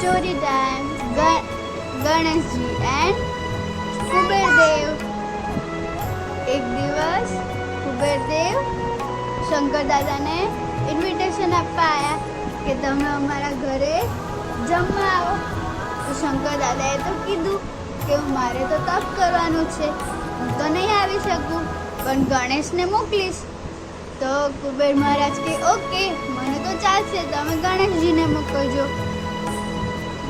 Story time Ganeshji and Kuberdev. એક દિવસ કુબેરદેવ શંકર દાદાને ઇન્વિટેશન આપવા આવ્યા કે તમે અમારા ઘરે જમવા આવો. તો શંકર દાદાએ તો કીધું કે મારે તો તપ કરવાનું છે, હું તો નહીં આવી શકું, પણ ગણેશને મોકલીશ. તો કુબેર મહારાજ કે ઓકે, મને તો ચાલશે, તમે ગણેશજીને મોકલજો.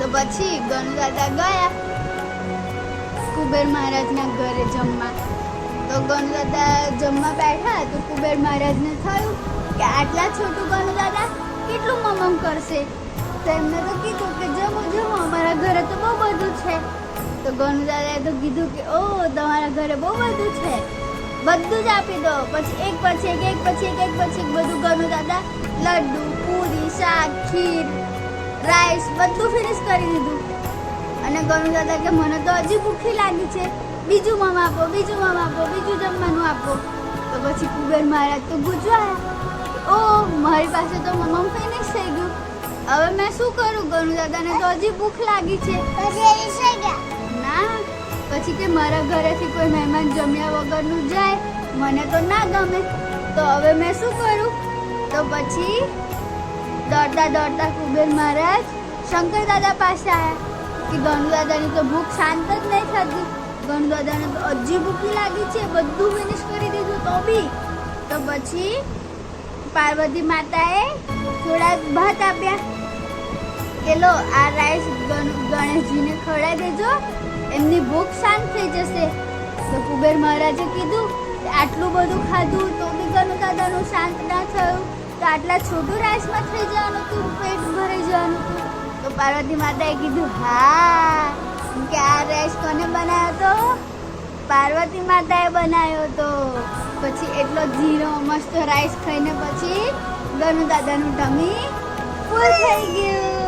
તો પછી ગણુ દાદા ગયા કુબેર મહારાજના ઘરે જમવા. તો ગણુ દાદા જમવા બેઠા તો કુબેર મહારાજને થયું કે આટલા છોટું ગણુ દાદા કેટલું મમમ કરશે. તો એમને તો કીધું કે જમો જમો, અમારા ઘરે તો બહુ બધું છે. તો ગણુ દાદાએ તો કીધું કે ઓ તમારા ઘરે બહુ બધું છે, બધું જ આપી દો. પછી એક પછી એક બધું ગણુ દાદા લડ્ડુ, પૂરી, શાક, ખીર, રાઈસ બધું ફિનિશ કરી દીધું. અને ગણુ દાદા કે મને તો હજી ભૂખી લાગી છે, બીજું મમ આપો, બીજું જમવાનું આપો. તો પછી કુબેર મહારાજ તો ગુજવાયા, ઓ મારી પાસે તો મમ ફિનિશ થઈ ગયું, હવે મેં શું કરું? ગણુ દાદાને તો હજી ભૂખ લાગી છે. ના, પછી કે મારા ઘરેથી કોઈ મહેમાન જમ્યા વગરનું જાય, મને તો ના ગમે, તો હવે મેં શું કરું? તો પછી દોડતા કુબેર મહારાજ શંકર દાદા પાસે આવ્યા કે ગણુ દાદાની તો ભૂખ શાંત જ નહીં થતી, ગણુ દાદાને તો હજી ભૂખી લાગી છે, બધું ફિનિશ કરી દીધું તો બી. તો પછી પાર્વતી માતાએ થોડા ભાત આપ્યા કે લો આ રાઈસ ગણેશજીને ખવડાવી દેજો, એમની ભૂખ શાંત થઈ જશે. તો કુબેર મહારાજે કીધું કે આટલું બધું ખાધું તો બી ગણુ દાદાનું શાંત ના થયું, તો આટલા છોટું રાઈસમાં થઈ જવાનું હતું, પેટ ભરાઈ જવાનું હતું. તો પાર્વતી માતાએ કીધું હા, કે આ રાઈસ કોને બનાવ્યો તો? પાર્વતી માતાએ બનાવ્યો તો. પછી એટલો જીરો મસ્ત રાઈસ ખાઈને પછી ગણુ દાદાનું ટમી ફૂલ થઈ ગયું.